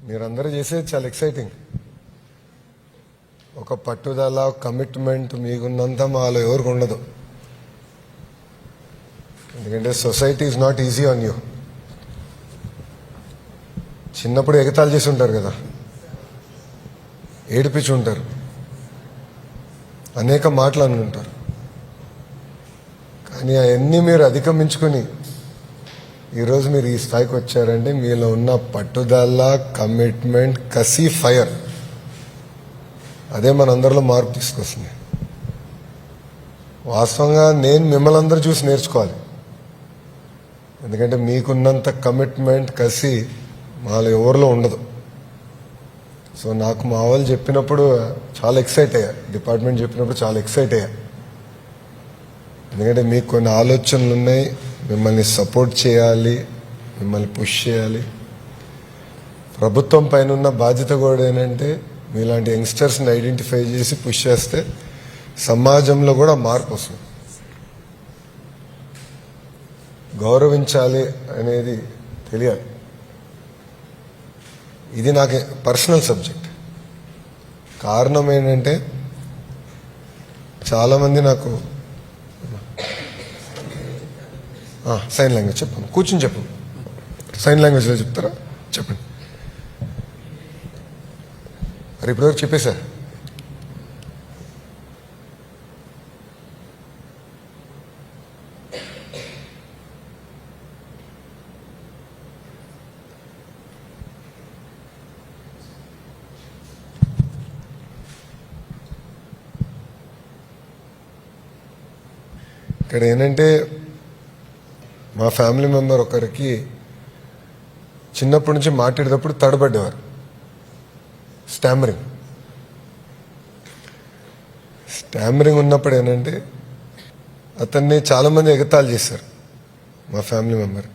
మీరందరూ చేసేది చాలా ఎక్సైటింగ్. ఒక పట్టుదల, కమిట్మెంట్ మీకున్నంత మాలో ఎవరికి ఉండదు. ఎందుకంటే society is not easy on you. చిన్నప్పుడు ఎగతాళి చేసి ఉంటారు కదా, ఏడిపించి ఉంటారు, అనేక మాటలు అని ఉంటారు. కానీ అవన్నీ మీరు అధిగమించుకొని ఈరోజు మీరు ఈ స్థాయికి వచ్చారంటే మీలో ఉన్న పట్టుదల, కమిట్మెంట్, కసి, ఫైర్ అదే మనందరిలో మార్పు తీసుకొస్తుంది. వాస్తవంగా నేను మిమ్మల్ని అందరూ చూసి నేర్చుకోవాలి. ఎందుకంటే మీకున్నంత కమిట్మెంట్, కసి మాలో ఎవరిలో ఉండదు. సో నాకు మా వాళ్ళు చెప్పినప్పుడు చాలా ఎక్సైట్ అయ్యా, డిపార్ట్మెంట్ చెప్పినప్పుడు చాలా ఎక్సైట్ అయ్యా. ఎందుకంటే మీకు కొన్ని ఆలోచనలు ఉన్నాయి, మిమ్మల్ని సపోర్ట్ చేయాలి, మిమ్మల్ని పుష్ చేయాలి. ప్రభుత్వం పైన ఉన్న బాధ్యత కూడా ఏంటంటే మీలాంటి యంగ్స్టర్స్ని ఐడెంటిఫై చేసి పుష్ చేస్తే సమాజంలో కూడా మార్పు వస్తుంది. గౌరవించాలి అనేది తెలియాలి. ఇది నాకు పర్సనల్ సబ్జెక్ట్. కారణం ఏంటంటే చాలామంది నాకు సైన్ లాంగ్వేజ్ చెప్పండి, కూర్చుని చెప్పండి, సైన్ లాంగ్వేజ్లో చెప్తారా చెప్పండి. మరి ఇప్పటివరకు చెప్పేశా. ఇక్కడ ఏంటంటే మా ఫ్యామిలీ మెంబర్ ఒకరికి చిన్నప్పటి నుంచి మాట్లాడేటప్పుడు తడబడ్డేవారు, స్టామరింగ్ ఉన్నప్పుడు ఏంటంటే అతన్ని చాలామంది ఎగతాళి చేశారు. మా ఫ్యామిలీ మెంబర్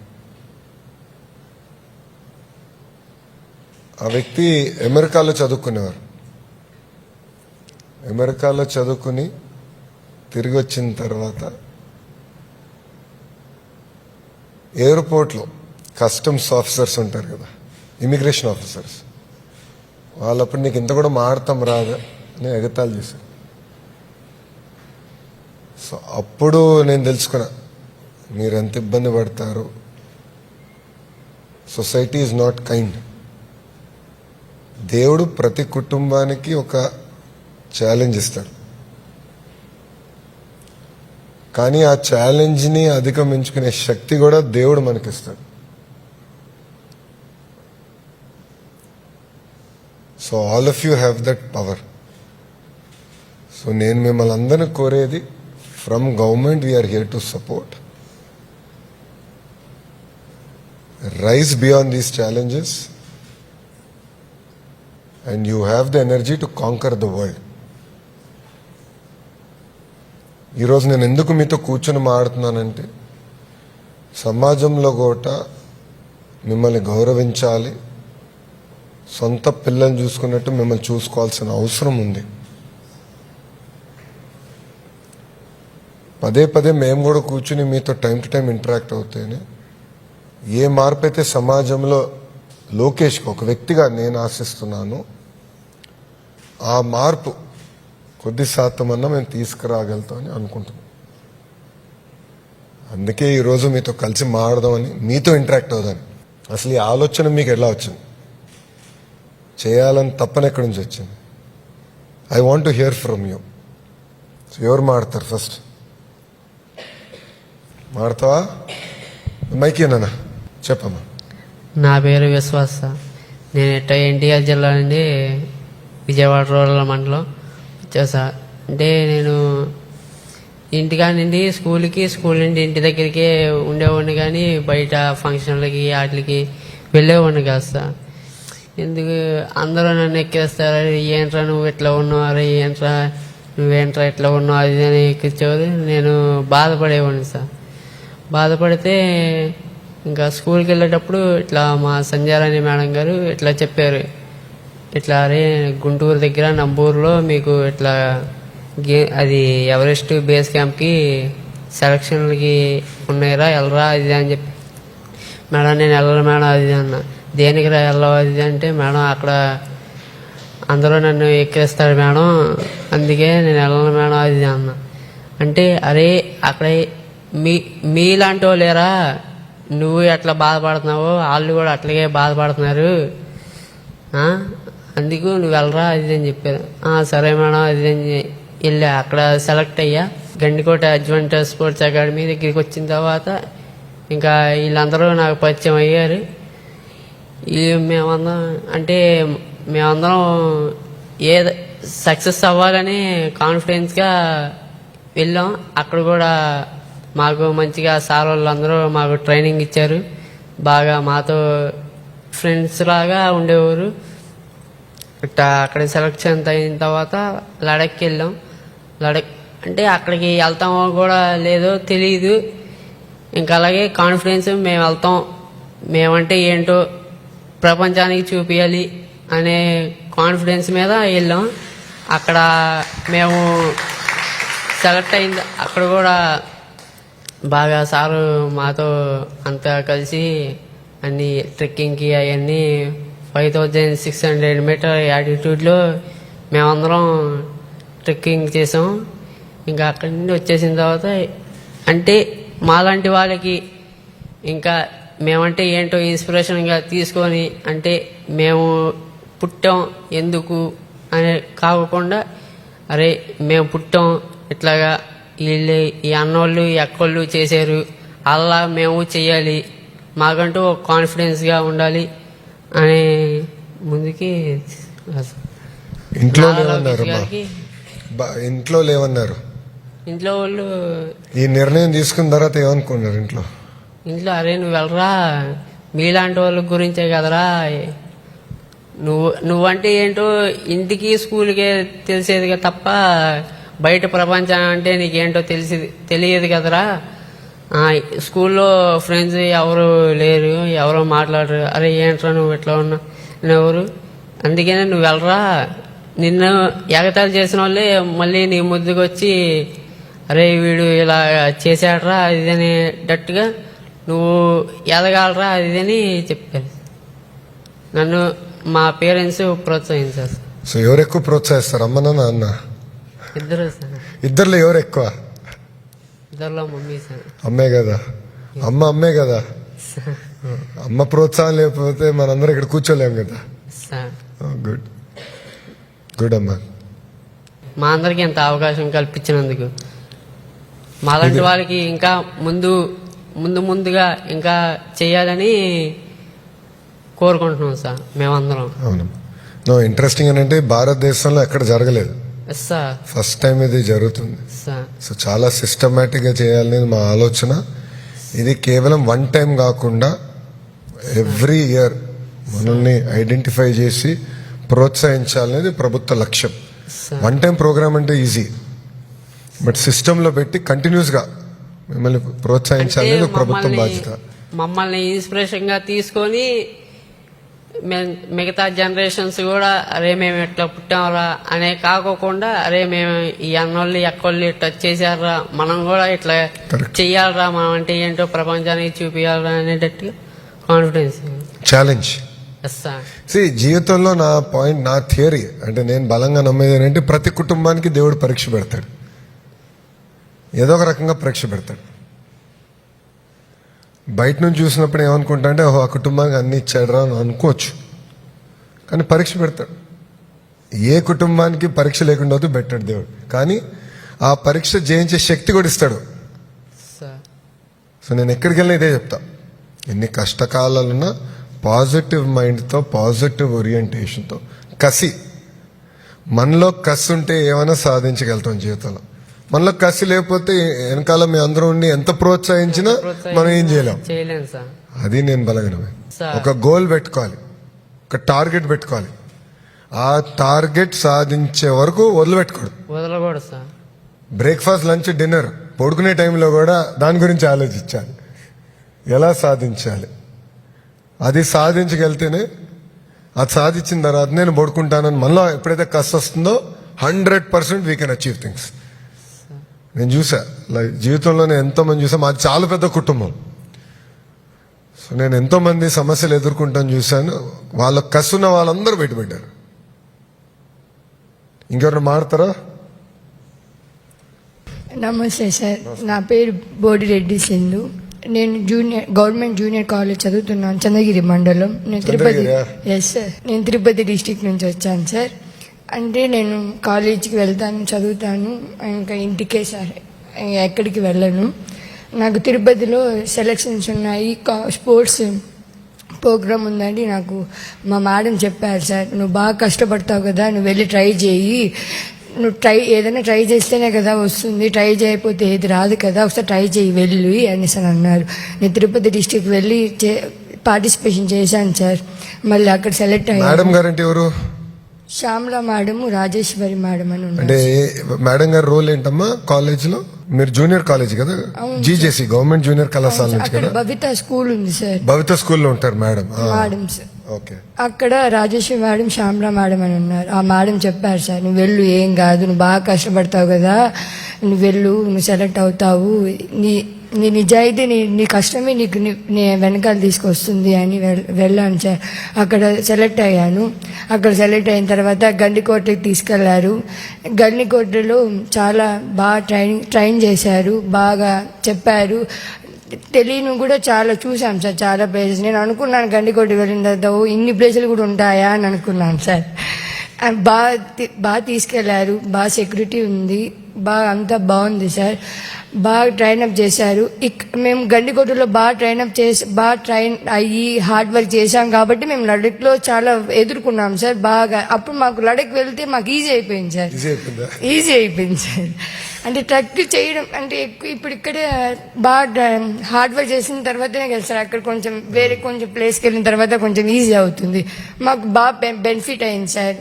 ఆ వ్యక్తి అమెరికాలో చదువుకునేవారు. అమెరికాలో చదువుకుని తిరిగి వచ్చిన తర్వాత ఎయిర్పోర్ట్లో కస్టమ్స్ ఆఫీసర్స్ ఉంటారు కదా, ఇమిగ్రేషన్ ఆఫీసర్స్, వాళ్ళప్పుడు నీకు ఇంత కూడా మాడతాం రాదా అని ఎగతాళి చేశారు. సో అప్పుడు నేను తెలుసుకున్నా మీరు ఎంత ఇబ్బంది పడతారు. Society is not kind. దేవుడు ప్రతి కుటుంబానికి ఒక ఛాలెంజ్ ఇస్తాడు, కానీ ఆ ఛాలెంజ్ని అధిగమించుకునే శక్తి కూడా దేవుడు మనకిస్తాడు. So all of you have that power. So నేను మిమ్మల్ని అందరినీ కోరేది, from government we're here to support. Rise beyond these challenges and you have the energy to conquer the world. ఈరోజు నేను ఎందుకు మీతో కూర్చొని మాట్లాడుతున్నానంటే సమాజంలో కూడా మిమ్మల్ని గౌరవించాలి, సొంత పిల్లల్ని చూసుకున్నట్టు మిమ్మల్ని చూసుకోవాల్సిన అవసరం ఉంది. పదే పదే మేము కూడా కూర్చుని మీతో టైం టు టైం ఇంటరాక్ట్ అవుతేనే ఏ మార్పు అయితే సమాజంలో లోకేష్కి ఒక వ్యక్తిగా నేను ఆశిస్తున్నాను, ఆ మార్పు కొద్ది శాతం అన్నా మేము తీసుకురాగలుగుతామని అనుకుంటున్నాం. అందుకే ఈరోజు మీతో కలిసి మాడదామని, మీతో ఇంటరాక్ట్ అవుదామని. అసలు ఈ ఆలోచన మీకు ఎలా వచ్చింది, చేయాలని తప్పని ఎక్కడి నుంచి వచ్చింది? I want to hear from you. So ఎవరు మాడతారు ఫస్ట్? మాడతావా? మైకేనా చెప్పమ్మా. నా పేరు విశ్వాస. నేను ఎన్టీఆర్ జిల్లా నుండి విజయవాడ రూరల్ మండలం వచ్చేసా. అంటే నేను ఇంటికాడ నుండి స్కూల్ నుండి ఇంటి దగ్గరికి ఉండేవాడిని, కానీ బయట ఫంక్షన్లకి వాటికి వెళ్ళేవాడిని కాస్త. ఎందుకు అందరూ నన్ను ఎక్కేస్తారు, ఏంట్రా నువ్వు ఇట్లా ఉన్నావు, అరే ఏంట్రా నువ్వేంట్రా ఇట్లా ఉన్నావు, అది అని ఎక్కించేవారు. నేను బాధపడేవాడిని సార్. బాధపడితే ఇంకా స్కూల్కి వెళ్ళేటప్పుడు ఇట్లా మా సంధ్యారాణి మేడం గారు ఇట్లా చెప్పారు, ఇట్లా అరే గుంటూరు దగ్గర నంబూరులో మీకు ఇట్లా అది ఎవరెస్ట్ బేస్ క్యాంప్కి సెలక్షన్లకి ఉన్నాయిరా, వెళ్ళరా అది అని చెప్పి. మేడం నేను వెళ్ళను మేడం అది అన్న. దేనికి వెళ్ళవు అది అంటే మేడం అక్కడ అందరూ నన్ను ఎక్కిస్తారు మేడం, అందుకే నేను వెళ్ళను మేడం అది అన్నా. అంటే అరే అక్కడ మీలాంటి వాళ్ళేరా, నువ్వు ఎట్లా బాధపడుతున్నావో వాళ్ళు కూడా అట్లాగే బాధపడుతున్నారు, అందుకు నువ్వు వెళ్ళరా అది అని చెప్పారు. సరే మేడం అది అని వెళ్ళా. అక్కడ సెలెక్ట్ అయ్యా. గండికోట అడ్వెంచర్ స్పోర్ట్స్ అకాడమీ దగ్గరికి వచ్చిన తర్వాత ఇంకా వీళ్ళందరూ నాకు పరిచయం అయ్యారు. మేమందరం ఏ సక్సెస్ అవ్వాలని కాన్ఫిడెన్స్గా వెళ్ళాం. అక్కడ కూడా మాకు మంచిగా సార్ వాళ్ళందరూ మాకు ట్రైనింగ్ ఇచ్చారు, బాగా మాతో ఫ్రెండ్స్ లాగా ఉండేవారు. అక్కడ సెలెక్షన్ అయిన తర్వాత లడఖ్కి వెళ్ళాం. లడఖ్ అంటే అక్కడికి వెళ్తామో కూడా లేదో తెలియదు, ఇంకా అలాగే కాన్ఫిడెన్స్ మేము వెళ్తాం, మేమంటే ఏంటో ప్రపంచానికి చూపించాలి అనే కాన్ఫిడెన్స్ మీద వెళ్ళాం. అక్కడ మేము సెలెక్ట్ అయింది. అక్కడ కూడా బాగా సారు మాతో అంతా కలిసి అన్ని ట్రెక్కింగ్కి అవన్నీ 5600 మీటర్ యాటిట్యూడ్లో మేమందరం ట్రెక్కింగ్ చేసాం. ఇంకా అక్కడి నుండి వచ్చేసిన తర్వాత అంటే మాలాంటి వాళ్ళకి ఇంకా మేమంటే ఏంటో ఇన్స్పిరేషన్గా తీసుకొని, అంటే మేము పుట్టాం ఎందుకు అని కాకుండా, అరే మేము పుట్టాం ఇట్లాగా వీళ్ళు ఈ అన్నోళ్ళు ఈ అక్కోళ్ళు చేశారు, అలా మేము చెయ్యాలి, మాకంటూ ఒక కాన్ఫిడెన్స్గా ఉండాలి అనే ముందుకి ఇంట్లో లేవన్నారు. ఇంట్లో వాళ్ళు ఈ నిర్ణయం తీసుకున్న తర్వాత ఏమనుకున్నారు ఇంట్లో? అరే నువ్వు వెళ్ళరా, మీలాంటి వాళ్ళ గురించే కదరా, నువ్వంటే ఏంటో ఇంటికి స్కూల్కే తెలిసేదిగా తప్ప బయట ప్రపంచం అంటే నీకేంటో తెలియదు కదరా, స్కూల్లో ఫ్రెండ్స్ ఎవరు లేరు, ఎవరో మాట్లాడరు, అరే ఏంట్రా నువ్వు ఎట్లా ఉన్నావు ఎవరు, అందుకనే నువ్వు వెళ్ళరా, నిన్ను ఎగతాళి చేసిన వాళ్ళే మళ్ళీ నీ ముద్దుకు వచ్చి అరే వీడు ఇలా చేశాడరా అది అనేటట్టుగా నువ్వు ఎదగాలరా అది అని చెప్పారు. నన్ను మా పేరెంట్స్ ప్రోత్సహించారు. సో ఎవరు ఎక్కువ ప్రోత్సహిస్తారు, అమ్మ నాన్న అన్న? ఇద్దరు సార్. ఇద్దరులో ఎవరు ఎక్కువ? ఇద్దరులో మమ్మీ సార్. అమ్మే కదా, అమ్మే కదా. అమ్మ ప్రోత్సాహం లేకపోతే మనందరం ఇక్కడ కూర్చోలేము కదా. గుడ్ గుడ్ అమ్మా. మా అందరికి ఇంత అవకాశం కల్పించినందుకు మాలాంటి వాళ్ళకి ఇంకా ముందుగా ఇంకా చేయాలని కోరుకుంటున్నాం సార్ మేమందరం. అవును, ఇంట్రెస్టింగ్ అంటే భారతదేశంలో ఎక్కడ జరగలేదు, ఫస్ట్ టైం ఇది జరుగుతుంది. సో చాలా సిస్టమేటిక్ గా చేయాలనేది మా ఆలోచన. ఇది కేవలం వన్ టైం కాకుండా ఎవ్రీ ఇయర్ మనల్ని ఐడెంటిఫై చేసి ప్రోత్సహించాలనేది ప్రభుత్వ లక్ష్యం. వన్ టైం ప్రోగ్రామ్ అంటే ఈజీ, బట్ సిస్టంలో పెట్టి కంటిన్యూస్ గా మిమ్మల్ని ప్రోత్సహించాలనేది ప్రభుత్వం బాధ్యత. మమ్మల్ని ఇన్స్పిరేషన్ గా తీసుకొని మిగతా జనరేషన్స్ కూడా అరే మేము ఎట్లా పుట్టామరా అనే కాకోకుండా అరే మేము ఈ అన్నోళ్ళు ఎక్కోళ్ళు ఇట్లా చేశారా, మనం కూడా ఇట్లా చెయ్యాలరా, మనం అంటే ఏంటో ప్రపంచానికి చూపించాలరా అనేటట్టుగా కాన్ఫిడెన్స్ ఛాలెంజ్. జీవితంలో నా పాయింట్, నా థియరీ అంటే నేను బలంగా నమ్మేది ఏంటంటే ప్రతి కుటుంబానికి దేవుడు పరీక్ష పెడతాడు, ఏదో ఒక రకంగా పరీక్ష పెడతాడు. బయట నుంచి చూసినప్పుడు ఏమనుకుంటా అంటే ఆ కుటుంబానికి అన్ని ఇచ్చాడు అని అనుకోవచ్చు, కానీ పరీక్ష పెడతాడు. ఏ కుటుంబానికి పరీక్ష లేకుండా పెట్టాడు దేవుడు, కానీ ఆ పరీక్ష జయించే శక్తి కూడా ఇస్తాడు. సో నేను ఎక్కడికి వెళ్ళినా ఇదే చెప్తా, ఎన్ని కష్టకాలాలున్నా పాజిటివ్ మైండ్తో, పాజిటివ్ ఓరియంటేషన్తో, కసి, మనలో కసి ఉంటే ఏమైనా సాధించగలుగుతాం జీవితంలో. మనలో కసి లేకపోతే వెనకాల మీ అందరూ ఉండి ఎంత ప్రోత్సహించినా మనం ఏం చేయలేం. అది నేను బలగనమే. ఒక గోల్ పెట్టుకోవాలి, ఒక టార్గెట్ పెట్టుకోవాలి, ఆ టార్గెట్ సాధించే వరకు వదలకూడదు. బ్రేక్ఫాస్ట్, లంచ్, డిన్నర్, పడుకునే టైంలో కూడా దాని గురించి ఆలోచించాలి, ఎలా సాధించాలి. అది సాధించగలితేనే, అది సాధించిన తర్వాత నేను పడుకుంటానని మనలో ఎప్పుడైతే కష్టం వస్తుందో 100% వీ కెన్ అచీవ్ థింగ్స్. నేను చూసా జీవితంలోనే ఎంతో మంది చూసా, మాది చాలా పెద్ద కుటుంబం. సో నేను ఎంతో మంది సమస్యలు ఎదుర్కొంటాను చూశాను, వాళ్ళ కసున్న వాళ్ళందరూ బయటపడ్డారు. ఇంకెవరైనా మారుతారా? నమస్తే సార్, నా పేరు బోడిరెడ్డి సింధు. నేను గవర్నమెంట్ జూనియర్ కాలేజ్ చదువుతున్నాను, చంద్రగిరి మండలం. నేను తిరుపతి, ఎస్ సార్, నేను తిరుపతి డిస్టిక్ నుంచి వచ్చాను సార్. అంటే నేను కాలేజీకి వెళ్తాను, చదువుతాను, ఇంకా ఇంటికే సార్, ఎక్కడికి వెళ్ళను. నాకు తిరుపతిలో సెలక్షన్స్ ఉన్నాయి, స్పోర్ట్స్ ప్రోగ్రామ్ ఉందని నాకు మా మేడం చెప్పారు సార్. నువ్వు బాగా కష్టపడతావు కదా, నువ్వు వెళ్ళి ట్రై చేయి, నువ్వు ఏదైనా ట్రై చేస్తేనే కదా వస్తుంది, ట్రై చేయకపోతే ఏది రాదు కదా, ఒకసారి ట్రై చేయి వెళ్ళి అనేసి అని అన్నారు. నేను తిరుపతి డిస్టిక్ వెళ్ళి పార్టిసిపేషన్ చేశాను సార్. మళ్ళీ అక్కడ సెలెక్ట్ మేడం అయ్యాను. గారంటే ఎవరు? శ్యామల మేడం, రాజేశ్వరి మేడం అని ఉన్నారు. అంటే మేడం గారి రోల్ ఏంటమ్మా కాలేజ్ లో? మీరు జూనియర్ కాలేజ్ కదా, జీజేసీ గవర్నమెంట్ జూనియర్ కళాశాల నుంచి అక్కడ కదా? భవిత స్కూల్ ఉంది సార్, భవిత స్కూల్లో ఉంటారు మేడం. Madam sir. ఓకే. అక్కడ రాజేశ్వరి మేడం, శ్యామల మేడం అని ఉన్నారు. ఆ మేడం చెప్పారు సార్, నువ్వు వెళ్ళు, ఏం కాదు, నువ్వు బాగా కష్టపడతావు కదా, నువ్వు వెళ్ళు, నువ్వు సెలెక్ట్ అవుతావు, నీ నిజాయితీ, నీ కష్టమే నీకు నీ వెనకాల తీసుకొస్తుంది అని వెళ్ళాను సార్. అక్కడ సెలెక్ట్ అయ్యాను. అక్కడ సెలెక్ట్ అయిన తర్వాత గండికోటకి తీసుకెళ్లారు. గండికోటలో చాలా బాగా ట్రైన్ చేశారు, బాగా చెప్పారు. తెలియని కూడా చాలా చూసాం సార్, చాలా ప్లేసెస్. నేను అనుకున్నాను గండికోట వెళ్ళిన తర్వాత ఇన్ని ప్లేసులు కూడా ఉంటాయా అని అనుకున్నాను సార్. బాగా తీసుకెళ్లారు, బాగా సెక్యూరిటీ ఉంది, బాగా అంతా బాగుంది సార్. బాగా ట్రైన్అప్ చేశారు. మేము గండికోటలో బాగా ట్రైన్ అయ్యి హార్డ్ వర్క్ చేశాం కాబట్టి మేము లడఖ్లో చాలా ఎదుర్కొన్నాం సార్ బాగా. అప్పుడు మాకు లడఖ్ వెళ్తే మాకు ఈజీ అయిపోయింది సార్, ఈజీ అయిపోయింది సార్. అంటే ట్రక్ చేయడం అంటే ఇప్పుడు ఇక్కడే బాగా హార్డ్ వర్క్ చేసిన తర్వాతనే కదా సార్, అక్కడ కొంచెం వేరే కొంచెం ప్లేస్కి వెళ్ళిన తర్వాత కొంచెం ఈజీ అవుతుంది. మాకు బాగా బెనిఫిట్ అయింది సార్.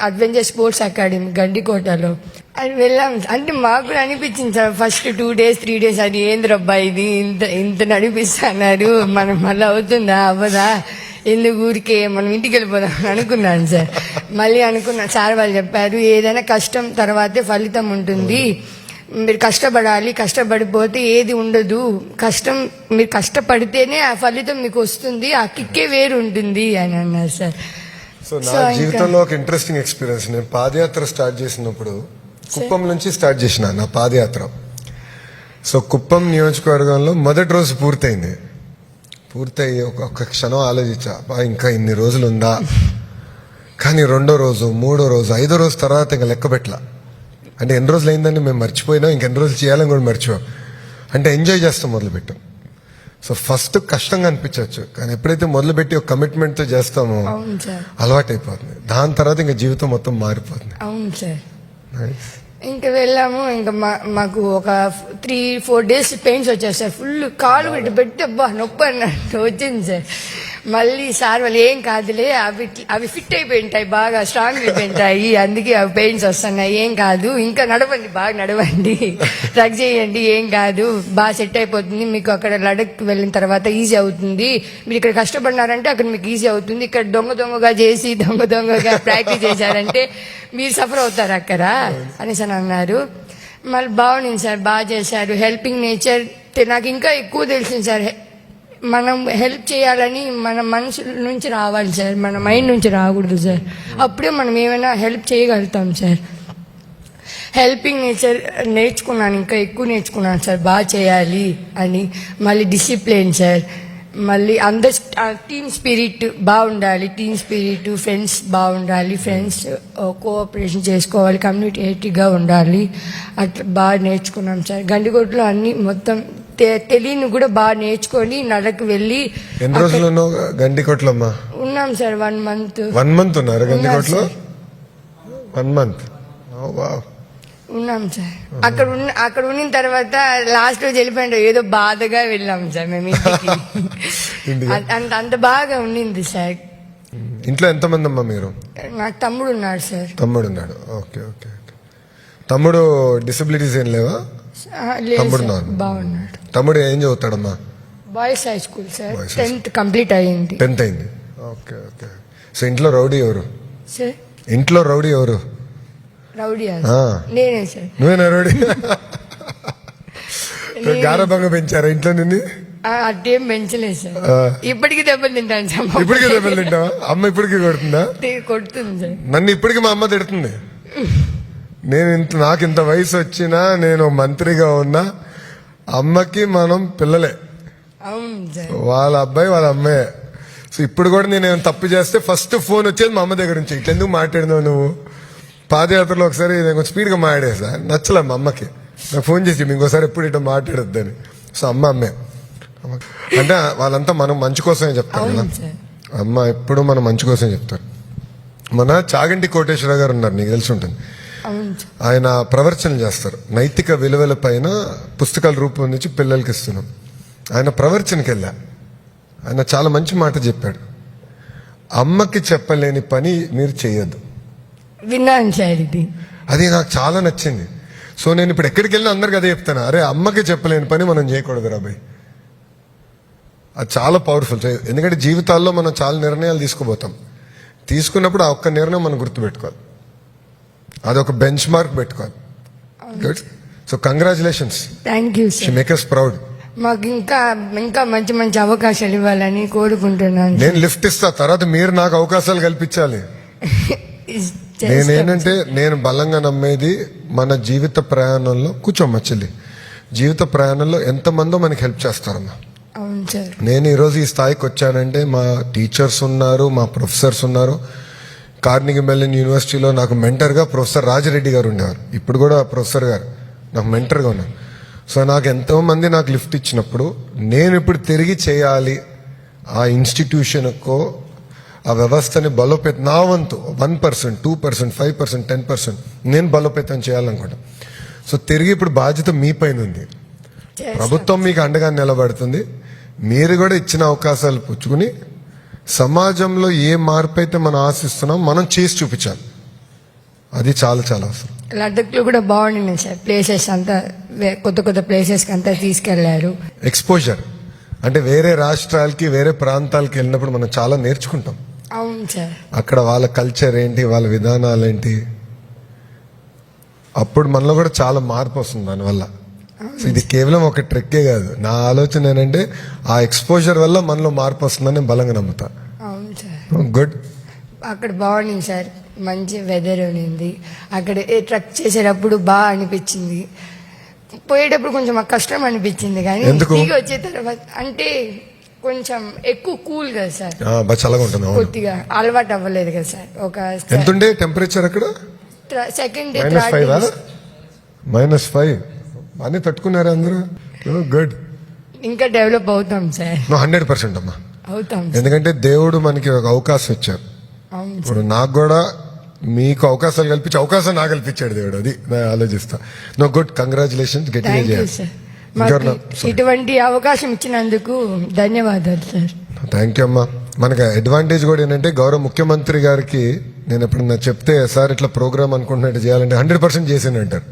అడ్వెంచర్ స్పోర్ట్స్ అకాడమీ గండికోటలో అది వెళ్ళాం. అంటే మాకు కూడా అనిపించింది సార్ ఫస్ట్ 2 days 3 days, అది ఏంది రబ్బా ఇది, ఇంత నడిపిస్తున్నారు, మనం మళ్ళీ అవుతుందా అవ్వదా, ఎందుకు ఊరికే మనం ఇంటికి వెళ్ళిపోదాం అనుకున్నాను సార్. మళ్ళీ అనుకున్నాను, సార్ వాళ్ళు చెప్పారు ఏదైనా కష్టం తర్వాతే ఫలితం ఉంటుంది, మీరు కష్టపడాలి, కష్టపడిపోతే ఏది ఉండదు, మీరు కష్టపడితేనే ఆ ఫలితం మీకు వస్తుంది, ఆ కిక్కే వేరు ఉంటుంది అని అన్నారు సార్. సో నా జీవితంలో ఒక ఇంట్రెస్టింగ్ ఎక్స్పీరియన్స్, నేను పాదయాత్ర స్టార్ట్ చేసినప్పుడు కుప్పం నుంచి స్టార్ట్ చేసిన నా పాదయాత్ర. సో కుప్పం నియోజకవర్గంలో మొదటి రోజు పూర్తయి ఒక క్షణం ఆలోచించా, ఇంకా ఇన్ని రోజులు ఉందా. కానీ 2వ రోజు, 3వ రోజు, 5వ రోజు తర్వాత ఇంకా లెక్క పెట్టలా. అంటే ఎన్ని రోజులు అయిందని మేము మర్చిపోయినాం, ఇంకెన్ని రోజులు చేయాలని కూడా మర్చిపోయాం. అంటే ఎంజాయ్ చేస్తాం మొదలుపెట్టాం. సో ఫస్ట్ కష్టంగా అనిపించవచ్చు, కానీ ఎప్పుడైతే మొదలుపెట్టి ఒక కమిట్మెంట్తో చేస్తామో అలవాటు అయిపోతుంది. దాని తర్వాత ఇంకా జీవితం మొత్తం మారిపోతుంది. అవును సార్. ఇంకా వెళ్ళాము. ఇంకా మాకు ఒక 3-4 days పెయిన్స్ వచ్చాయి సార్. ఫుల్ కాలు పెట్టి అబ్బా నొప్పి అన్నట్టు వచ్చింది సార్. మళ్ళీ సార్ వాళ్ళు ఏం కాదులే, అవి ఫిట్ అయిపోయి ఉంటాయి, బాగా స్ట్రాంగ్ అయిపోయి ఉంటాయి, అందుకే అవి పెయిన్స్ వస్తున్నాయి, ఏం కాదు, ఇంకా నడవండి, బాగా నడవండి, ట్రక్ చేయండి, ఏం కాదు, బాగా సెట్ అయిపోతుంది, మీకు అక్కడ లడఖ్ వెళ్ళిన తర్వాత ఈజీ అవుతుంది, మీరు ఇక్కడ కష్టపడినారంటే అక్కడ మీకు ఈజీ అవుతుంది, ఇక్కడ దొంగగా చేసి దొంగగా ప్రాక్టీస్ చేశారంటే మీరు సఫర్ అవుతారు అక్కడ అనేసి అని అన్నారు. మళ్ళీ బాగుంది సార్, బాగా చేశారు. హెల్పింగ్ నేచర్ నాకు ఇంకా ఎక్కువ తెలిసింది సార్. మనం హెల్ప్ చేయాలని మన మనసు నుంచి రావాలి సార్, మన మైండ్ నుంచి రాకూడదు సార్. అప్పుడే మనం ఏమైనా హెల్ప్ చేయగలుగుతాం సార్. హెల్పింగ్ నేచర్ నేర్చుకున్నాను, ఇంకా ఎక్కువ నేర్చుకున్నాను సార్, బాగా చేయాలి అని. మళ్ళీ డిసిప్లిన్ సార్, మళ్ళీ టీమ్ స్పిరిట్ బాగుండాలి, టీమ్ స్పిరిట్, ఫ్రెండ్స్ బాగుండాలి, ఫ్రెండ్స్ కోఆపరేషన్ చేసుకోవాలి, కమ్యూనికేటివ్గా ఉండాలి, అట్లా బాగా నేర్చుకున్నాం సార్. గండికోటలో అన్ని మొత్తం తెలియని కూడా బాగా నేర్చుకొని నడకు వెళ్ళి. ఎన్ని రోజులు గండికోటలో ఉన్నాం సార్? 1 month. 1 month ఉన్నారు గండికోటలో? 1 month ఉన్నాం సార్. అక్కడ ఉన్న తర్వాత లాస్ట్ రోజు వెళ్ళిపోయింటాం, ఏదో బాధగా వెళ్ళాం సార్ మేము ఇంటికి. అంత బాగా ఉండింది సార్. ఇంట్లో ఎంతమంది అమ్మా మీరు? నాకు తమ్ముడు ఉన్నాడు సార్. తమ్ముడు ఉన్నాడు, ఓకే ఓకే. తమ్ముడు డిసబిలిటీస్ ఏం లేవా? తమ్ముడు బాగున్నాడు. తమ్ముడు ఏం చదువుతాడమ్మా? Boys high school sir, 10th complete అయ్యింది. 10th అయింది, ఓకే ఓకే. సో ఇంట్లో రౌడీ ఎవరు సార్? ఇంట్లో రౌడీ ఎవరు? రౌడీ నేనే సార్. నువ్వేనా రౌడీ? గారభంగా పెంచారా ఇంట్లో నిన్ను? అదేం పెంచలేదు సార్. ఆ. ఇప్పటికి దెబ్బలు తింటాను సార్. మా ఇప్పటికీ దెబ్బలు తింటావా? అమ్మ ఇప్పటికీ కొడుతుందా? కొడుతుంది సార్. నన్ను ఇప్పటికీ మా అమ్మ తిడుతుంది. నాకు ఇంత వయసు వచ్చినా నేను మంత్రిగా ఉన్నా అమ్మకి మనం పిల్లలే, అవును సార్. వాళ్ళ అబ్బాయి వాళ్ళ అమ్మాయే. సో ఇప్పుడు కూడా నేను ఏమైనా తప్పు చేస్తే ఫస్ట్ ఫోన్ వచ్చేది మా అమ్మ దగ్గర నుంచి. ఇట్లా ఎందుకు మాట్లాడినావు నువ్వు? పాదయాత్రలో ఒకసారి నేను కొంచెం స్పీడ్గా మాట్లాడేసా, నచ్చలే మా అమ్మకి. నాకు ఫోన్ చేసి ఇంకోసారి ఎప్పుడు ఇట్లా మాట్లాడొద్దని. సో అమ్మే అంటే వాళ్ళంతా మనం మంచి కోసమే చెప్తారు కదా. అవును సార్. అమ్మ ఎప్పుడు మనం మంచి కోసమే చెప్తారు. మన చాగంటి కోటేశ్వర గారు ఉన్నారు, నీకు తెలిసి ఉంటుంది. అవును సార్. ఆయన ప్రవచనలు చేస్తారు, నైతిక విలువల పైన పుస్తకాలు రూపొందించి పిల్లలకి ఇస్తున్నాం. ఆయన ప్రవచనకి వెళ్ళా, ఆయన చాలా మంచి మాట చెప్పాడు. అమ్మకి చెప్పలేని పని మీరు చేయొద్దు. విన్నాను సార్ ఇది. అది నాకు చాలా నచ్చింది. సో నేను ఇప్పుడు ఎక్కడికి వెళ్ళినా అందరికి అదే చెప్తాను, అరే అమ్మకి చెప్పలేని పని మనం చేయకూడదు రాబాయ్. అది చాలా పవర్ఫుల్. ఎందుకంటే జీవితాల్లో మనం చాలా నిర్ణయాలు తీసుకుపోతాం. తీసుకున్నప్పుడు ఆ ఒక్క నిర్ణయం మనం గుర్తుపెట్టుకోవాలి, అదొక బెంచ్ మార్క్ పెట్టుకోవాలి. Good. So congratulations, thank you she sir. Make us proud. మాకు ఇంకా ఇంకా మంచి మంచి అవకాశాలు ఇవ్వాలని కోరుకుంటున్నాను. నేను లిఫ్ట్ ఇస్తా, తర్వాత మీరు నాకు అవకాశాలు కల్పించాలి. చేస్తాం. నేనేంటంటే నేను బలంగా నమ్మేది మన జీవిత ప్రయాణంలో, కూర్చోమ్మ చెల్లి, జీవిత ప్రయాణంలో ఎంతమందో మనకి హెల్ప్ చేస్తారమ్మా. అవును సార్. నేను ఈరోజు ఈ స్థాయికి వచ్చానంటే మా టీచర్స్ ఉన్నారు, మా ప్రొఫెసర్స్ ఉన్నారు. కార్నిగి మెల్లన్ యూనివర్సిటీలో నాకు మెంటర్గా ప్రొఫెసర్ రాజిరెడ్డి గారు ఉండేవారు. ఇప్పుడు కూడా ప్రొఫెసర్ గారు నాకు మెంటర్గా ఉన్నారు. సో నాకు ఎంతో మంది నాకు లిఫ్ట్ ఇచ్చినప్పుడు నేను ఇప్పుడు తిరిగి చేయాలి, ఆ ఇన్స్టిట్యూషన్కో ఆ వ్యవస్థని బలోపేతం, నా వంతు 1%, 2%, 5%, 10% నేను బలోపేతం చేయాలనుకుంటా. సో తిరిగి ఇప్పుడు బాధ్యత మీ పైన ఉంది. చేస్తాం. ప్రభుత్వం మీకు అండగా నిలబడుతుంది. మీరు కూడా ఇచ్చిన అవకాశాలు పుచ్చుకుని సమాజంలో ఏ మార్పు అయితే మనం ఆశిస్తున్నాం మనం చేసి చూపించాలి. అది చాలా చాలా అవసరం. లడ్డక్లో కూడా బాగుండింది సార్. ప్లేసెస్ అంతా కొత్త కొత్త ప్లేసెస్కి అంతా తీసుకెళ్లారు. ఎక్స్పోజర్ అంటే వేరే రాష్ట్రాలకి వేరే ప్రాంతాలకి వెళ్ళినప్పుడు మనం చాలా నేర్చుకుంటాం. అవును సార్. అక్కడ వాళ్ళ కల్చర్ ఏంటి, వాళ్ళ విధానాలు ఏంటి, అప్పుడు మనలో కూడా చాలా మార్పు వస్తుంది దానివల్ల. సో ఇది కేవలం ఒక ట్రెక్కే కాదు. నా ఆలోచన ఏంటంటే ఆ ఎక్స్పోజర్ వల్ల మనలో మార్పు వస్తుందని నేను బలంగా నమ్ముతా. అవును సార్. గుడ్. అక్కడ బాగుండింది సార్. మంచి వెదర్ ఉన్నింది. అక్కడ ట్రక్ చేసేటప్పుడు బాగా అనిపించింది. పోయేటప్పుడు కొంచెం మాకు కష్టం అనిపించింది, కానీ ఎందుకు? దిగి వచ్చే తర్వాత అంటే కొంచెం ఎక్కువ కూల్ కదా సార్. బాగా చల్లగా ఉంటుంది. అవును. కొద్దిగా అలవాటు అవ్వలేదు కదా సార్. ఒక ఎంత ఉండే టెంపరేచర్ అక్కడ? సెకండ్ డే -5 -5 అన్ని తట్టుకున్నారా అందరూ? గుడ్. ఇంకా డెవలప్ అవుతాం సార్. 100% అమ్మా. అవుతాం సార్. ఎందుకంటే దేవుడు మనకి ఒక అవకాశం ఇచ్చారు. అవును సార్. ఇప్పుడు నాకు కూడా మీకు అవకాశాలు కల్పించి అవకాశం నాకు కల్పించాడు దేవుడు. అది నేను ఆలోచిస్తా. No good. కంగ్రాచులేషన్స్. గట్టిగా థ్యాంక్ యూ చేయాలి. సార్. మాకు ఇటువంటి అవకాశం ఇచ్చినందుకు ధన్యవాదాలు సార్. థ్యాంక్ యూ అమ్మా. మనకి అడ్వాంటేజ్ కూడా ఏంటంటే గౌరవ ముఖ్యమంత్రి గారికి నేను ఎప్పుడన్నా చెప్తే సార్ ఇట్లా ప్రోగ్రామ్ అనుకుంటున్నట్టు చేయాలంటే 100% చేసాను అంటారు.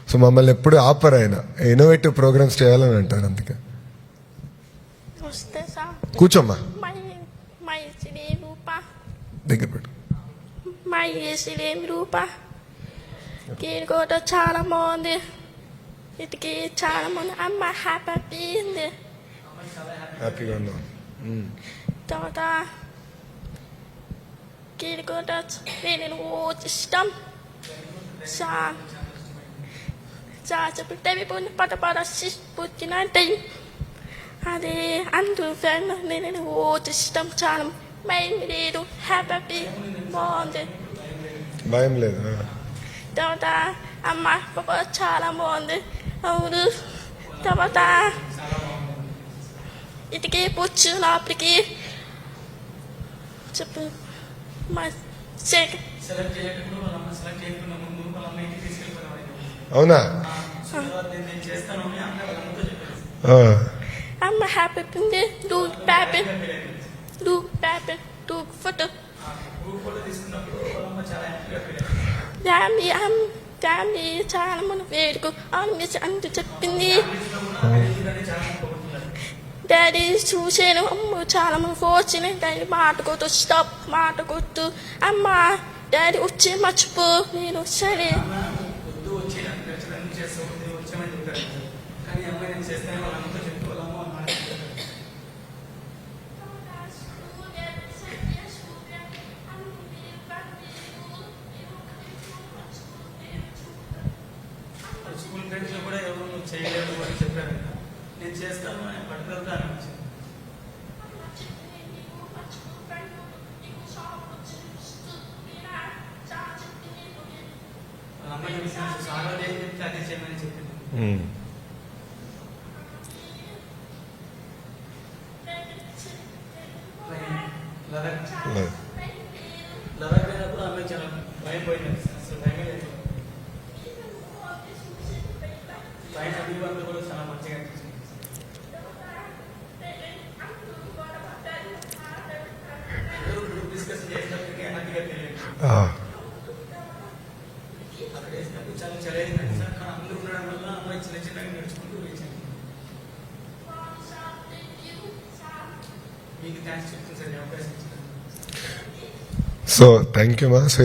సో మమ్మల్ని ఎప్పుడు ఆపరు, ఆయన ఇన్నోవేటివ్ ప్రోగ్రామ్స్ చేయాలని అంటారు. అందుకే వస్తే సార్ కూర్చోమ్మా, మా ఇసిరి రూపా దగ్గర పెట్టు. మా ఇసిరి రూపా కూడా చాలా బాగుంది. ఇటుకి చాలా బాగుంది. అమ్మ హ్యాపీ ఉంది. హ్యాపీగా ఉన్నాం. తర్వాత కూడా నేను ఇష్టం చెప్పి పట పట పుట్టిన టైం అది అందుకు నేను ఇష్టం చాలా మైం లేదు. హ్యాపీ బాగుంది. భయం లేదు. తర్వాత అమ్మ పాప చాలా బాగుంది. అవును. తర్వాత ఇటుకి పుచ్చు లోపలికి చెప్పు మా అవునా? అమ్మ హ్యాపీ ఉంది. Do happy do photo family చాలా మంది వేడుకు అంత చెప్పింది. డాడీ చూసాను. అమ్మ చాలా మంది వచ్చినాయి. డాడీ మాట కొట్టు, స్టాప్ మాట కొట్టు. అమ్మ డాడీ వచ్చి మర్చిపో. నేను సరే చేస్తాను అని పట్టుదలతో అనిపించింది. వాళ్ళ అమ్మ చెప్పిన సాగర్ ఏం చెప్తే అదే చేయమని చెప్పింది. లదాఖ్ పోయినప్పుడు అమ్మాయి చాలా భయం పోయింది. అసలు భయమే లేదు. పైన అభివంతులు కూడా చాలా మంచిగా అనిపించింది. గ్రూప్ డిస్కషన్ చేసినప్పటికీ హ్యాపీగా తెలియదు. అక్కడ వేసినప్పుడు చాలా చదివింది సార్. కానీ అందరూ ఉండడం వల్ల అమ్మాయి చిన్న చిన్నగా నడుచుకుంటూ వేసింది. మీకు థ్యాంక్స్ చెప్తుంది సార్ ఈ అవకాశం ఇచ్చిన. సో థ్యాంక్ యూ మా. సో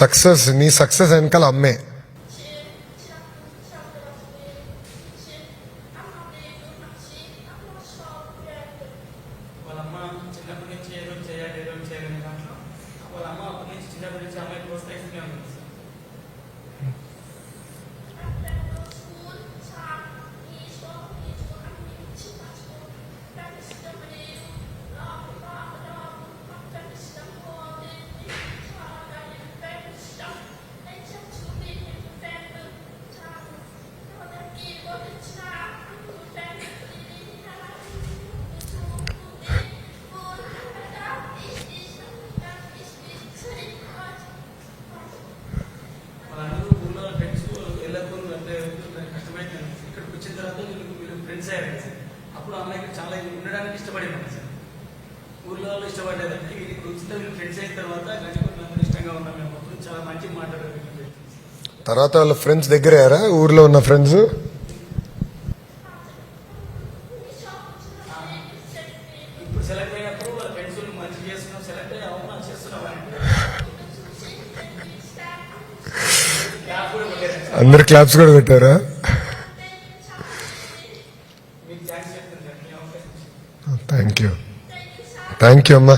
సక్సెస్, నీ సక్సెస్ వెనకాల అమ్మే. వాళ్ళ అమ్మ చిన్నప్పటి నుంచి ఏదో చేయాలి దాంట్లో వాళ్ళ అమ్మ అప్పటి నుంచి చిన్నప్పటి నుంచి అమ్మాయి ప్రోత్సహిస్తూనే ఉంది సార్. వాళ్ళందరూ ఊళ్ళో ఫ్రెండ్స్ వెళ్ళకుండా అంటే కష్టమైంది. ఇక్కడికి వచ్చిన తర్వాత వీళ్ళు ఫ్రెండ్స్ అయ్యారు సార్. అప్పుడు అమ్మాయికి చాలా ఉండడానికి ఇష్టపడింది సార్. ఊళ్ళో వాళ్ళు ఇష్టపడలేదంటే వీళ్ళకి వచ్చిన వీళ్ళు ఫ్రెండ్స్ అయిన తర్వాత గంటకొంత ఇష్టంగా ఉన్నాం మేము. అప్పుడు చాలా మంచిగా మాట్లాడారు. తర్వాత వాళ్ళ ఫ్రెండ్స్ దగ్గర అయ్యారా, ఊర్లో ఉన్న ఫ్రెండ్స్? ఇప్పుడు సెలెక్ట్ అయినప్పుడు వాళ్ళ ఫ్రెండ్స్ మంచిగా చేస్తున్నాం, సెలెక్ట్ అయ్యి అవమానం చేస్తున్నాం అని క్లాప్ కూడా కొట్టారు. అందరు క్లాప్స్ కూడా పెట్టారా? మీకు థ్యాంక్స్ చెప్తుంది సార్ మీ అవకాశం. థ్యాంక్ యూ, థ్యాంక్ యూ అమ్మా.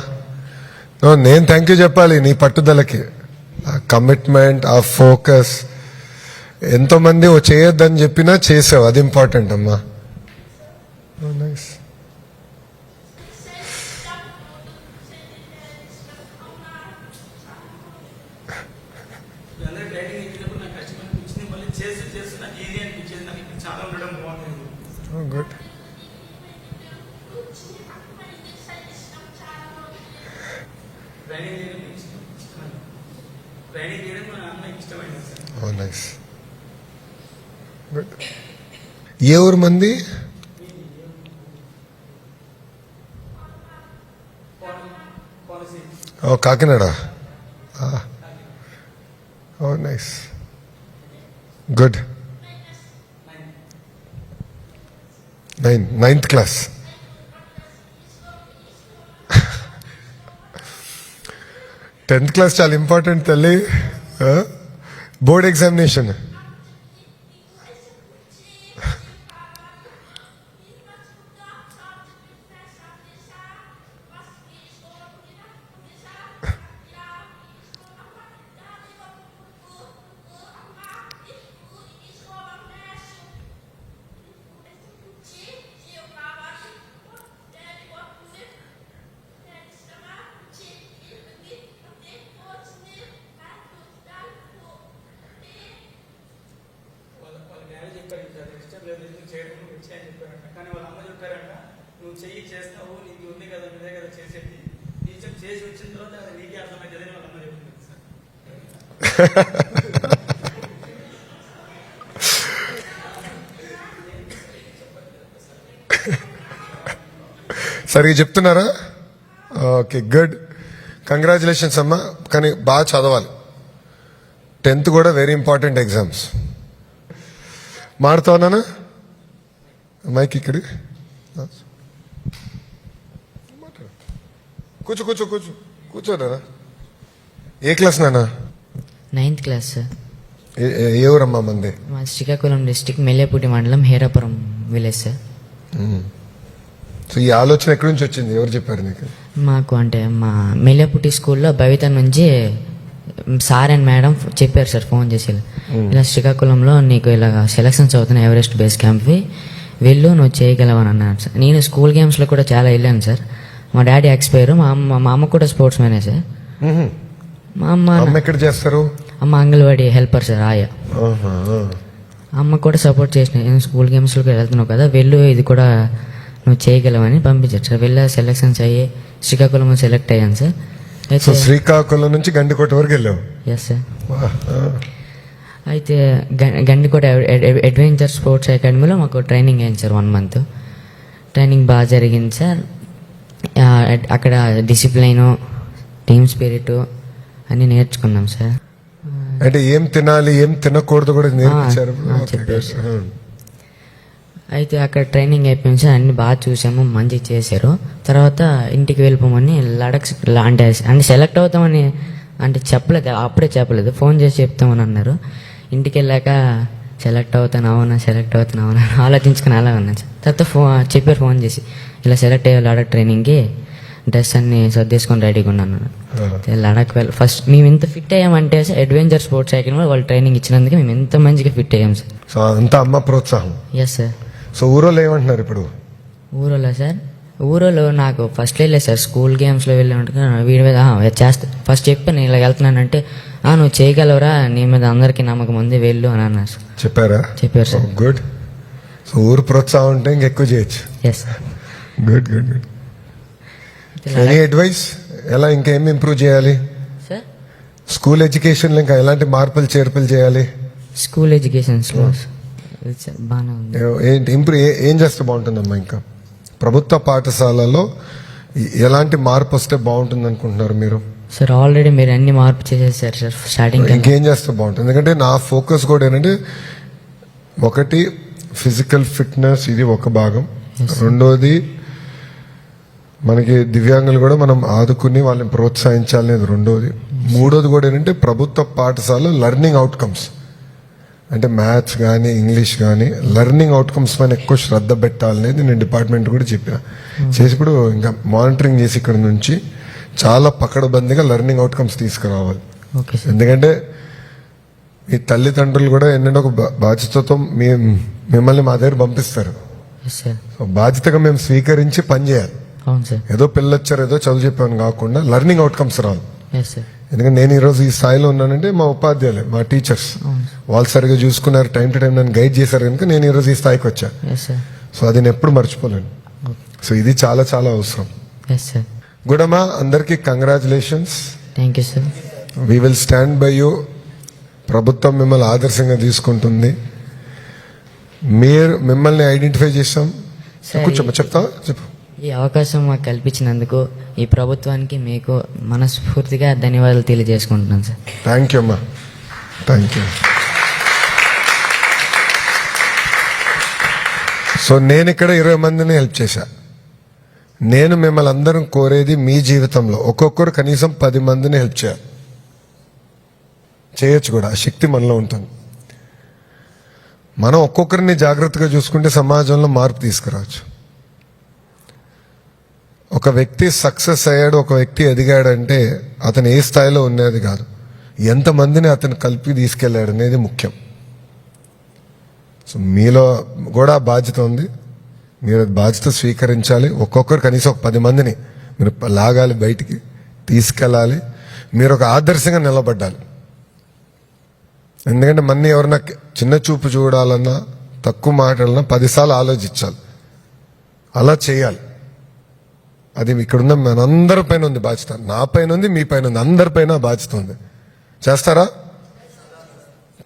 నేను థ్యాంక్ యూ చెప్పాలి నీ పట్టుదలకి, ఆ కమిట్మెంట్, ఆ ఫోకస్. ఎంతో మంది ఓ చేయొద్దని చెప్పినా చేసావు, అది ఇంపార్టెంట్ అమ్మా. నైస్. అందరూ ట్రైనింగ్ ఇచ్చినప్పుడు నాకు కష్టం అనిపించింది. మళ్ళీ చేస్తూ నాకు ఈజీ అనిపించింది. నాకు ఇక్కడ చాలా ఉండడం బాగుంటుంది. గుడ్. ట్రైనింగ్ చేయడం ఇష్టం. ట్రైనింగ్ చేయడం మా అమ్మాయికి ఇష్టమైంది సార్. Oh nice, good. ఏ ఊరు మంది? పాలసీ oh Kakinada. Oh nice, good. 9th class. Tenth class చాలా ఇంపార్టెంట్ తల్లి. Board examination. కానీ వాళ్ళ అమ్మ చెప్పారంట, నువ్వు చెయ్యి చేస్తావు, నీకు ఉంది కదా, మీదే కదా చేసేది, టీచర్ చేసి వచ్చిన తర్వాత అది నీకే అర్థమవుతుందని వాళ్ళ అమ్మ చెప్పింది సార్. సరిగ్గా చెప్తున్నారా? Okay, good. కంగ్రాచులేషన్స్ అమ్మా. కానీ బాగా చదవాలి. 10th కూడా వెరీ ఇంపార్టెంట్ ఎగ్జామ్స్. మారుతావునా మైక్ ఇక్కడ? కూర్చో కూర్చో కూర్చో కూర్చోరా. ఏ క్లాస్ నానా? 9th class sir. ఏ ఊరమ్మా మంది? మా శ్రీకాకుళం డిస్టిక్ మెల్లేపూటి మండలం హేరాపురం విలేజ్ సార్. సో ఈ ఆలోచన ఎక్కడి నుంచి వచ్చింది, ఎవరు చెప్పారు నీకు? మాకు అంటే మా మెల్లేపూటి స్కూల్లో భవిత నుంచి సార్ అండ్ మేడం చెప్పారు సార్, ఫోన్ చేసి ఇలా శ్రీకాకుళంలో నీకు ఇలా సెలక్షన్స్ అవుతున్నాయి ఎవరెస్ట్ బేస్ క్యాంప్వి, వెళ్ళు నువ్వు చేయగలవని అన్నారు సార్. నేను స్కూల్ గేమ్స్లో కూడా చాలా వెళ్ళాను సార్. మా డాడీ ఎక్స్పైర్, మా అమ్మ కూడా స్పోర్ట్స్ మ్యానే సార్. మ్హూ. మా అమ్మ అమ్మ ఎక్కడ చేస్తారు? అమ్మ అంగన్వాడీ హెల్పర్ సార్, ఆయా. ఆహా. అమ్మ కూడా సపోర్ట్ చేసిన, నేను స్కూల్ గేమ్స్లోకి వెళ్తున్నావు కదా, వెళ్ళు ఇది కూడా నువ్వు చేయగలవని పంపించారు సార్. వెళ్ళా, సెలక్షన్స్ అయ్యి శ్రీకాకుళం సెలెక్ట్ అయ్యాను సార్. సో అయితే శ్రీకాకుళం నుంచి గండికోట వరకు వెళ్ళావు. Yes sir. వాహ్. ఆ. అయితే గండికోట అడ్వెంచర్ స్పోర్ట్స్ అకాడమీలో మాకు ట్రైనింగ్ అయింది సార్. 1 month ట్రైనింగ్ బాగా జరిగింది సార్. అక్కడ డిసిప్లైను, టీమ్ స్పిరిట్ అన్నీ నేర్చుకున్నాం సార్. అంటే ఏం తినాలి ఏం తినకూడదు కూడా నేర్పించారు. చెప్పారు సార్. అయితే అక్కడ ట్రైనింగ్ అయిపోయింది సార్. అన్ని బాగా చూసాము, మంచిగా చేశారు. తర్వాత ఇంటికి వెళ్ళిపోమని లడక్ అంటే సెలెక్ట్ అవుతామని అంటే చెప్పలేదు, అప్పుడే చెప్పలేదు, ఫోన్ చేసి చెప్తామని అన్నారు. ఇంటికి వెళ్ళాక సెలెక్ట్ అవుతాను అవునా ఆలోచించుకుని అలా ఉన్నాను సార్. తర్వాత చెప్పారు ఫోన్ చేసి, ఇలా సెలెక్ట్ అయ్యే లడక్ ట్రైనింగ్కి డ్రెస్ అన్ని సర్దేసుకొని రెడీగా ఉన్నాను. లడక్ ఫస్ట్ మేము ఎంత ఫిట్ అయ్యామంటే సార్, అడ్వెంచర్ స్పోర్ట్స్ అకాడమీ వాళ్ళు ట్రైనింగ్ ఇచ్చినందుకు మేము ఎంత మంచిగా ఫిట్ అయ్యాం సార్. సో అంతా అమ్మ ప్రోత్సాహం. Yes sir. సో ఊరోళ్ళు ఏమంటున్నారు ఇప్పుడు? ఊరోలో సార్, ఊరోలో నాకు ఫస్ట్ వెళ్ళలేదు సార్. స్కూల్ గేమ్స్లో వెళ్ళి ఉంటుంది వీడి మీద చేస్తా ఫస్ట్ చెప్పాను ఇలా వెళ్తున్నానంటే, నువ్వు చేయగలవురా, నీ మీద అందరికీ నమ్మకం ఉంది, వెళ్ళు అని అన్నారు సార్. చెప్పారా? చెప్పారు సార్. గుడ్. సో ఊరు ప్రోత్సాహం ఉంటే ఇంకెక్కువ చేయొచ్చు. Yes sir. Good good good. Any advice? ఎలా ఇంకేం ఇంప్రూవ్ చేయాలి? సార్ స్కూల్ ఎడ్యుకేషన్లో ఇంకా ఎలాంటి మార్పులు చేర్పులు చేయాలి? స్కూల్ ఎడ్యుకేషన్స్లో బాగానే ఉంది. ఏంటి ఇంప్రూవ్ ఏం చేస్తే బాగుంటుందమ్మా? ఇంకా ప్రభుత్వ పాఠశాలలో ఎలాంటి మార్పు వస్తే బాగుంటుంది అనుకుంటున్నారు మీరు? సార్ ఆల్రెడీ మీరు అన్ని మార్పు చేసేసారు సార్ స్టార్టింగ్. ఇంకేం చేస్తే బాగుంటుంది? ఎందుకంటే నా ఫోకస్ కూడా ఏంటంటే, ఒకటి ఫిజికల్ ఫిట్నెస్, ఇది ఒక భాగం. రెండోది మనకి దివ్యాంగులు కూడా మనం ఆదుకుని వాళ్ళని ప్రోత్సహించాలనేది రెండోది. మూడోది కూడా ఏంటంటే ప్రభుత్వ పాఠశాలలో లెర్నింగ్ అవుట్కమ్స్, అంటే మ్యాథ్స్ కానీ ఇంగ్లీష్ కానీ లెర్నింగ్ అవుట్కమ్స్ పైన ఎక్కువ శ్రద్ధ పెట్టాలనేది నేను డిపార్ట్మెంట్ కూడా చెప్పిన. చేసి ఇప్పుడు ఇంకా మానిటరింగ్ చేసి ఇక్కడ నుంచి చాలా పకడ్బందీగా లెర్నింగ్ అవుట్కమ్స్ తీసుకురావాలి. Okay sir. ఎందుకంటే మీ తల్లిదండ్రులు కూడా ఎన్నడో ఒక బాధ్యతతో మిమ్మల్ని మా దగ్గర పంపిస్తారు. Yes sir. సో బాధ్యతగా మేము స్వీకరించి పనిచేయాలి. అవును సార్. ఏదో పిల్లొచ్చారు ఏదో చదువు చెప్పాను కాకుండా లెర్నింగ్ అవుట్కమ్స్ రావాలి. Yes sir. ఎందుకంటే నేను ఈరోజు ఈ స్థాయిలో ఉన్నానంటే మా ఉపాధ్యాయులే, మా టీచర్స్ వాళ్ళు సరిగా చూసుకున్నారు, టైం టు టైం నన్ను గైడ్ చేశారు కనుక నేను ఈరోజు ఈ స్థాయికి వచ్చా. Yes sir. సో అది నేను ఎప్పుడు మర్చిపోలేను. సో ఇది చాలా చాలా అవసరం. Yes sir. గుడమ్మా, అందరికీ congratulations. Thank you sir. We will stand by you. ప్రభుత్వం మిమ్మల్ని ఆదర్శంగా తీసుకుంటుంది. మిమ్మల్ని ఐడెంటిఫై చేస్తాం. సరే. కూర్చోమ్మా, చెప్తావా? చెప్పు. ఈ అవకాశం మాకు కల్పించినందుకు ఈ ప్రభుత్వానికి మీకు మనస్ఫూర్తిగా ధన్యవాదాలు తెలియజేసుకుంటున్నాను సార్. థ్యాంక్ యూ అమ్మా, థ్యాంక్ యూ. సో నేను ఇక్కడ 20 మందిని హెల్ప్ చేశా. నేను మిమ్మల్ని అందరం కోరేది మీ జీవితంలో ఒక్కొక్కరు కనీసం 10 మందిని హెల్ప్ చేయాలి. చేయొచ్చు కూడా, ఆ శక్తి మనలో ఉంటుంది. మనం ఒక్కొక్కరిని జాగ్రత్తగా చూసుకుంటే సమాజంలో మార్పు తీసుకురావచ్చు. ఒక వ్యక్తి సక్సెస్ అయ్యాడు, ఒక వ్యక్తి ఎదిగాడంటే అతను ఏ స్థాయిలో ఉన్నది కాదు, ఎంతమందిని అతను కలిపి తీసుకెళ్ళాడు అనేది ముఖ్యం. సో మీలో కూడా బాధ్యత ఉంది, మీరు బాధ్యత స్వీకరించాలి. ఒక్కొక్కరు కనీసం ఒక 10 మందిని మీరు లాగాలి, బయటికి తీసుకెళ్ళాలి. మీరు ఒక ఆదర్శంగా నిలబడ్డాలి. ఎందుకంటే మన్ని ఎవరన్నా చిన్న చూపు చూడాలన్నా, తక్కువ మాట్లాడాలన్నా 10 సార్లు ఆలోచించాలి. అలా చేయాలి. అది ఇక్కడున్న మనందరి పైన ఉంది బాధ్యత. నా పైన ఉంది, మీ పైన ఉంది, అందరిపైన బాధ్యత ఉంది. చేస్తారా?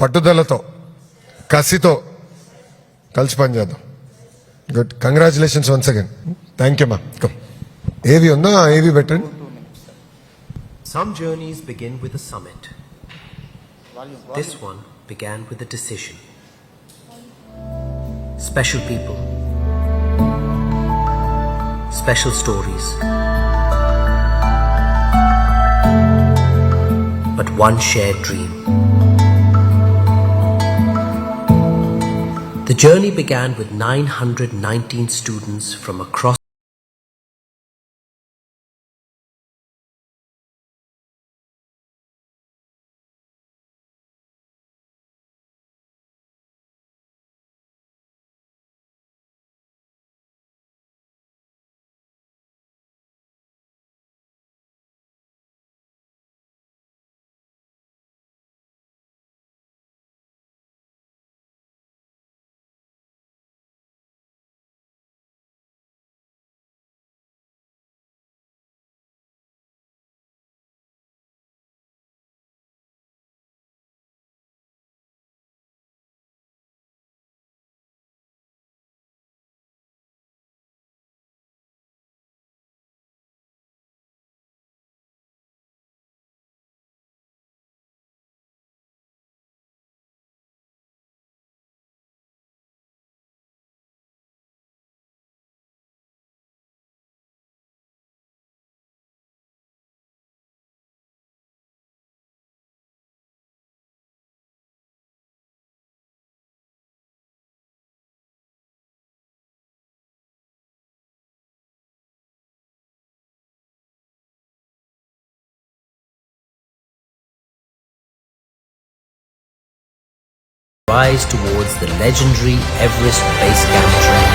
పట్టుదలతో, కసితో కలిసి పనిచేద్దాం. Good. Congratulations once again. Thank you మా. ఏవి ఉందా? ఏవి పెట్టండి. Some journeys begin with a summit. This one began with a decision. Special people, special stories, but one shared dream. The journey began with 919 students from across rise towards the legendary Everest Base Camp trail.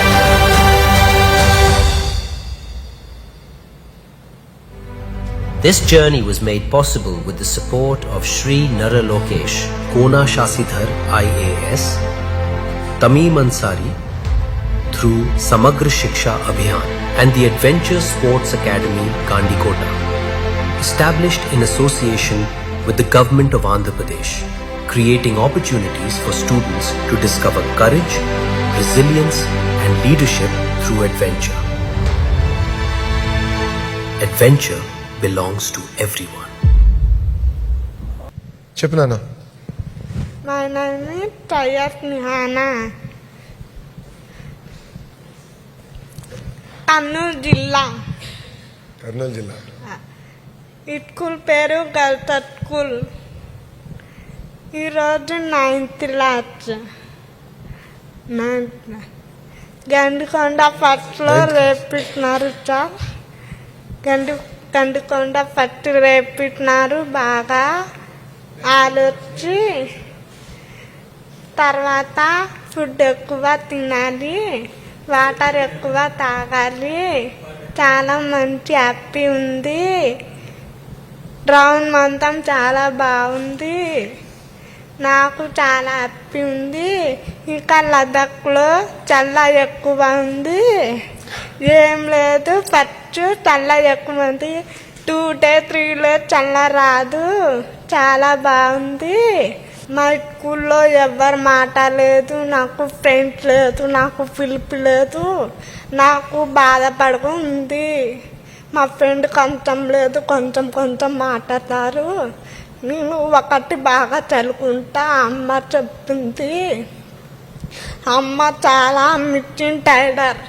This journey was made possible with the support of Shri Nara Lokesh, Kona Shasidhar IAS, Tamim Ansari through Samagra Shiksha Abhiyan and the Adventure Sports Academy Gandikota, established in association with the Government of Andhra Pradesh, creating opportunities for students to discover courage, resilience and leadership through adventure. Adventure belongs to everyone. చెప్పు నాన్న. My name is Tayyab Nihana. Kurnool జిల్లా. కర్నూలు జిల్లా. ఈ school పేరు గల్తర్ school. ఈరోజు 9th class. Gandikonda ఫస్ట్లో రేపిస్తున్నారు sir. Gandikonda first రేపిస్తున్నారు బాగా ఆలోచి. తర్వాత ఫుడ్ ఎక్కువ తినాలి, వాటర్ ఎక్కువ తాగాలి. చాలా మంచి హ్యాపీ ఉంది. రౌండ్ మొత్తం చాలా బాగుంది. నాకు చాలా హ్యాపీ ఉంది. ఇంకా లదాఖ్లో చల్ల ఎక్కువ ఉంది. ఏం లేదు, ఫస్ట్ చల్ల ఎక్కువ ఉంది. 2 days 3 days చల్ల రాదు. చాలా బాగుంది. మా స్కూల్లో ఎవరు మాట లేదు, నాకు ఫ్రెండ్స్ లేదు, నాకు పిలుపు లేదు. నాకు బాధపడుకు ఉంది. మా ఫ్రెండ్ కొంచెం లేదు, కొంచెం కొంచెం మాట్లాడతారు. నేను ఒకటి బాగా చదువుకుంటా అమ్మ చెప్పింది. అమ్మ చాలా మిర్చిన్ టైలర్.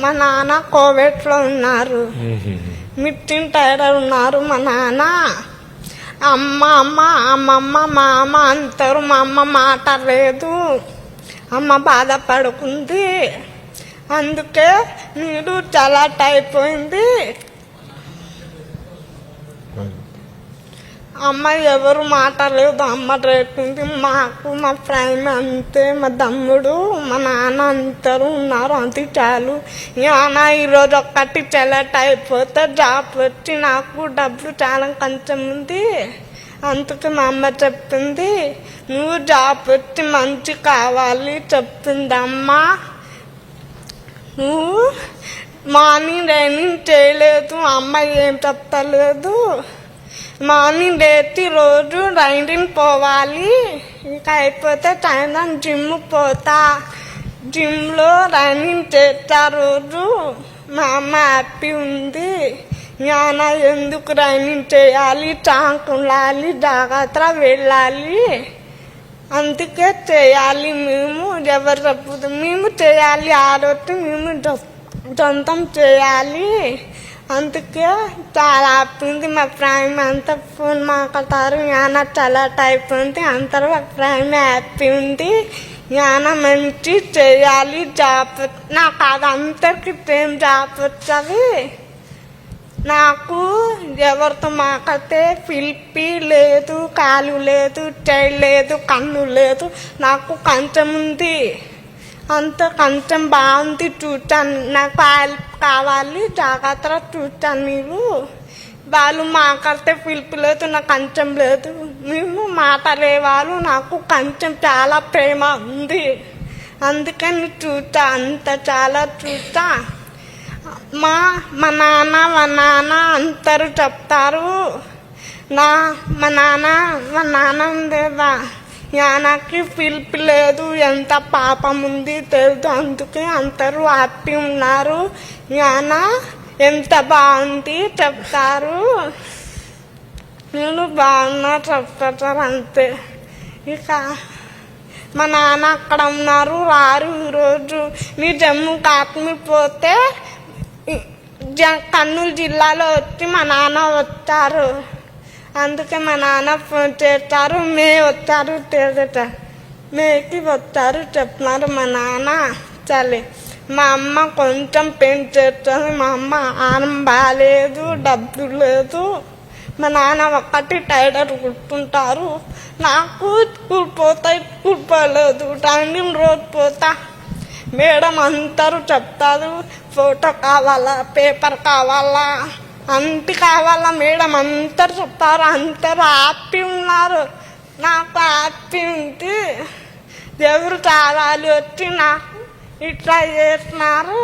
మా నాన్న కోవిడ్లో ఉన్నారు. మిర్చిన్ టైలర్ ఉన్నారు మా నాన్న. అమ్మమ్మ మా అమ్మ అంటారు. మా అమ్మ మాట లేదు. అమ్మ బాధపడుకుంది. అందుకే నీరు చాలా అయిపోయింది. అమ్మ ఎవరు మాట లేదు, అమ్మ రేపింది. మాకు మా ఫ్రెండ్ అంతే, మా తమ్ముడు మా నాన్న అంటారు ఉన్నారు. అది చాలు. నాన్న ఈరోజు ఒక్కటి చెల్లట అయిపోతే జాబ్ వచ్చి నాకు డబ్బులు చాలా కొంచెం ఉంది. అందుకే మా అమ్మ చెప్పింది, నువ్వు జాబ్ వచ్చి మంచి కావాలి చెప్పింది అమ్మ. నువ్వు మార్నింగ్ రైనింగ్ చేయలేదు, అమ్మ ఏం చెప్తలేదు. మార్నింగ్ లేచి రోజు రైడింగ్ పోవాలి. ఇంకా అయిపోతే సాయంత్రం జిమ్ పోతా. జిమ్లో రన్నింగ్ చేస్తా రోజు. మా అమ్మ హ్యాపీ ఉంది. నాన్న ఎందుకు రన్నింగ్ చేయాలి, చాకుండాలి, జాగ్రత్త వెళ్ళాలి, అందుకే చేయాలి. మేము ఎవరు తప్పదు, మేము చేయాలి. ఆరోగ్యం మేము సొంతం చేయాలి. అందుకే చాలా హ్యాపీ ఉంది. మా ఫ్రెండ్ అంతా ఫోన్ మాట్లాడతారు. నాన్న చాలా టైప్ ఉంది. అందరూ మా ఫ్రెండ్ హ్యాపీ ఉంది. నాన్న మంచి చేయాలి జాబ్. నాకు అది అందరికి సేమ్ జాబ్ వచ్చావి. నాకు ఎవరితో మాట్లాడితే పిలిపి లేదు, కాలు లేదు, చెయ్యి లేదు, కన్ను లేదు. నాకు కంచం ఉంది. అంత కొంచెం బాగుంది. చూచాను, నాకు హెల్ప్ కావాలి, జాగ్రత్త చూచాను. మీరు వాళ్ళు మాట్లాడితే పిలుపు లేదు, నాకు కంచం లేదు. మేము మాట్లాడేవాళ్ళు. నాకు కంచం చాలా ప్రేమ ఉంది. అందుకని చూచా, అంత చాలా చూచా. మా నాన్న అందరూ చెప్తారు. మా నాన్న ఉండేదా, నాన్నకి పిలుపు లేదు, ఎంత పాపం ఉంది తెలుసు. అందుకే అందరూ హ్యాపీ ఉన్నారు. నాన్న ఎంత బాగుంది చెప్తారు. నేను బాగున్నా చెప్తారు అంతే. ఇక మా నాన్న అక్కడ ఉన్నారు, రారు ఈరోజు. నీ జమ్మూ కాశ్మీర్ పోతే కర్నూలు జిల్లాలో వచ్చి మా నాన్న వచ్చారు. అందుకే మా నాన్న ఫోన్ చేస్తారు. వచ్చారు తేదట, మేకి వచ్చారు చెప్తున్నారు మా నాన్న. చలి మా అమ్మ కొంచెం పెయిన్ చేస్తుంది. మా అమ్మ ఆనం బాగాలేదు, డబ్బు లేదు. మా నాన్న ఒక్కటి టైలర్ కుట్టుకుంటారు. నాకు స్కూల్ పోతా స్కూల్ పోలేదు, టైమింగ్ రోజు పోతా. మేడం అందరూ చెప్తారు, ఫోటో కావాలా, పేపర్ కావాలా, అంటి కావాలా. మేడం అందరు చెప్తారు, అందరూ హ్యాపీ ఉన్నారు. నాకు హ్యాపీ ఉంది. దేవుడు చాలాలు వచ్చి నాకు ఇట్లా చేస్తున్నారు.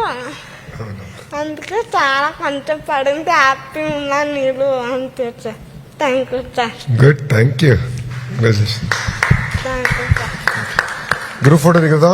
అందుకే చాలా కొంచెం పడింది, హ్యాపీ ఉన్నాను నీళ్ళు అంతే sir. Thank you sir. Good, thank you. Thank you sir. Group photo దిగుదా?